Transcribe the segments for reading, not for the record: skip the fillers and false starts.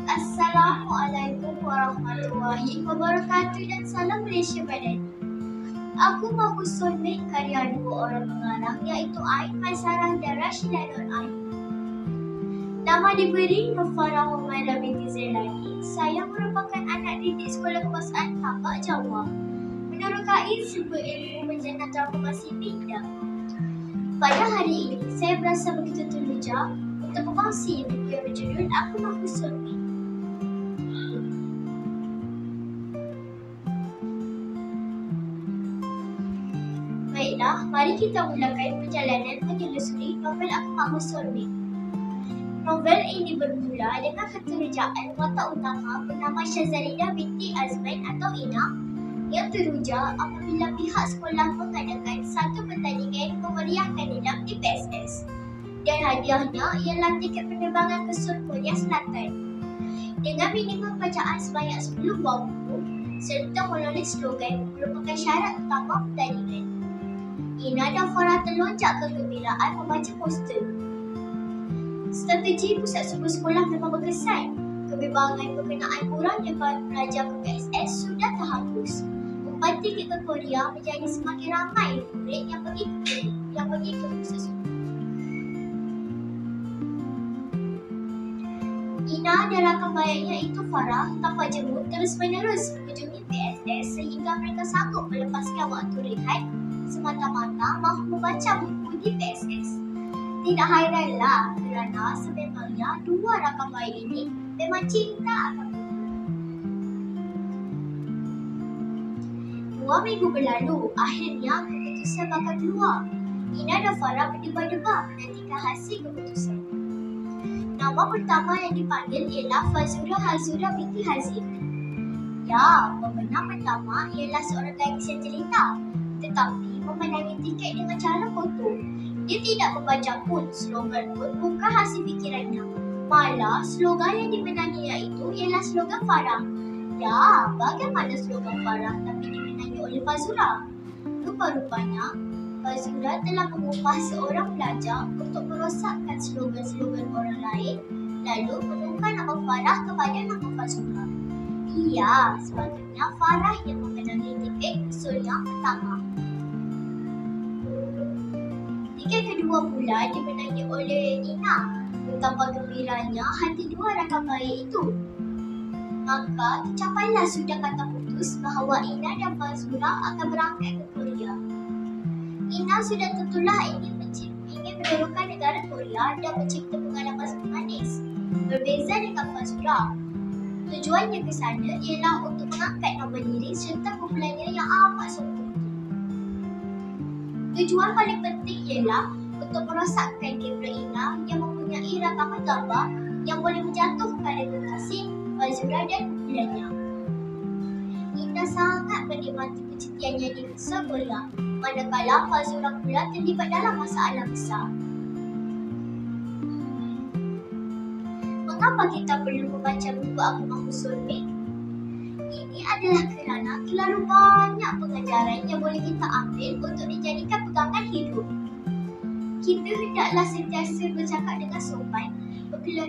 Assalamualaikum warahmatullahi wabarakatuh dan salam Malaysia Madani. Aku Mahfuz Sulmik, karya dua orang pengarang iaitu Ain Maisarah dan Rashidah Nur Ain. Nama diberi Nur Farah Humairah binti Zailani. Saya merupakan anak didik Sekolah Kebangsaan Tapak Jawa. Menurut Ain, sumber ilmu menjana transformasi bidang. Pada hari ini, saya berasa begitu terluja untuk berkongsi buku yang berjudul Aku Mahfuz Sulmik. Baiklah, mari kita mulakan perjalanan menelusuri novel Aku Mahfuz Sulmik. Novel ini bermula dengan keterujaan watak utama bernama Syazalidah binti Azman atau Ina yang teruja apabila pihak sekolah mengadakan satu pertandingan memeriahkan nilai di PSS. Dan hadiahnya ialah tiket penerbangan ke Seoul, Korea Selatan. Dengan minimum bacaan sebanyak 10 buah buku serta menulis slogan merupakan syarat utama pertandingan. Ina dan Farah terlonjak kegembiraan membaca poster. Strategi pusat suku sekolah memang berkesan. Kebimbangan berkenaan kurangnya pelajar PSS sudah terhapus. Umpan tiket ke Korea menjadi semakin ramai murid yang pergi ke pusat suku. Ina dan rakan baiknya itu Farah tanpa jemu terus-menerus mengunjungi PSS sehingga mereka sanggup melepaskan waktu rehat semata-mata mahu membaca buku di PSS. Tidak hairanlah kerana sebenarnya dua rakan baik ini memang cinta akan buku. 2 minggu berlalu, akhirnya keputusan bakal keluar. Ina dan Farah berdebar-debar menantikan hasil keputusan. Nama pertama yang dipanggil ialah Fazura Hazura binti Hazim. Ya, pemenang pertama ialah seorang gadis yang jelita, tetapi memenangi tiket dengan cara kotor. Dia tidak membaca pun slogan pun bukan hasil fikirannya. Malah slogan yang dimenanginya itu ialah slogan Farah. Ya, bagaimana slogan Farah tapi dimenangi oleh Fazura? Rupa-rupanya Fazura telah mengupah seorang pelajar untuk merosakkan slogan-slogan orang lain lalu menukar nama Farah kepada nama Fazura. Iya, sepatutnya Farah yang memenangi tiket usul yang pertama. Tiket kedua pula dimenangi oleh Ina. Betapa gembiranya hati dua rakan baik itu. Maka tercapailah sudah kata putus bahawa Ina dan Fazura akan berangkat ke Korea. Ina sudah tentulah ingin menurunkan negara Korea dan mencipta pengalaman manis. Berbeza dengan Fazura, tujuannya ke sana ialah untuk mengangkat nama diri serta kumpulannya yang amat sombong. Tujuan paling penting ialah untuk merosakkan kamera Ina yang mempunyai rakaman gambar yang boleh menjatuhkan reputasi Fazura dan kumpulannya. Ina sangat menikmati percutiannya di Seoul, Korea, manakala Fazura pula terlibat dalam masalah besar. Mengapa kita perlu membaca buku Aku Mahfuz Sulmik? Ini adalah kerana terlalu banyak pengajaran yang boleh kita ambil untuk dijadikan pegangan hidup. Kita hendaklah sentiasa bercakap dengan sopan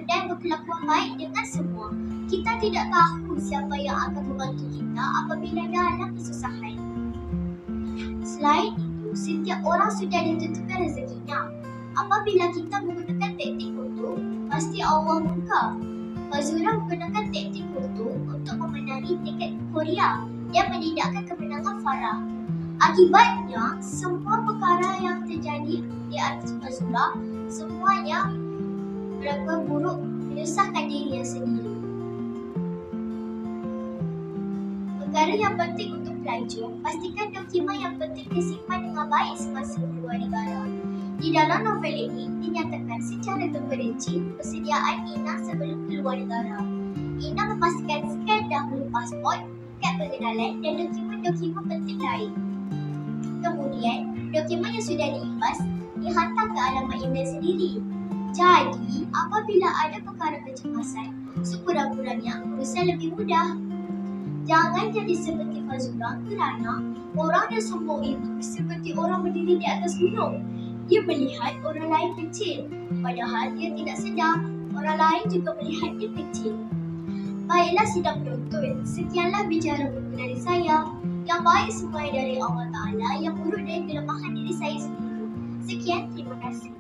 dan berkelakuan baik dengan semua. Kita tidak tahu siapa yang akan membantu kita apabila dalam kesusahan. Selain itu, setiap orang sudah ditentukan rezekinya. Apabila kita menggunakan taktik kutu, pasti Allah murka. Fazura menggunakan taktik kutu untuk memenangi tiket Korea yang menidakkan kemenangan Farah. Akibatnya, semua perkara yang terjadi di atas Fazura semuanya berlaku buruk menyusahkan dirinya sendiri. Perkara yang penting untuk pelajar, pastikan dokumen yang penting disimpan dengan baik semasa keluar negara. Di dalam novel ini dinyatakan secara terperinci persediaan Ina sebelum keluar negara. Ina memastikan skan dahulu pasport, kad pengenalan dan dokumen-dokumen penting lain. Kemudian, dokumen yang sudah diimbas dihantar ke alamat email sendiri. Jadi, apabila ada perkara kecemasan, sekurang-kurangnya urusan lebih mudah. Jangan jadi seperti Fazura kerana orang yang sombong itu seperti orang berdiri di atas gunung. Dia melihat orang lain kecil, padahal dia tidak sedar orang lain juga melihatnya kecil. Baiklah sidang penuntut, sekianlah bicara buku dari saya. Yang baik semua dari Allah Ta'ala, yang buruk dari kelemahan diri saya sendiri. Sekian, terima kasih.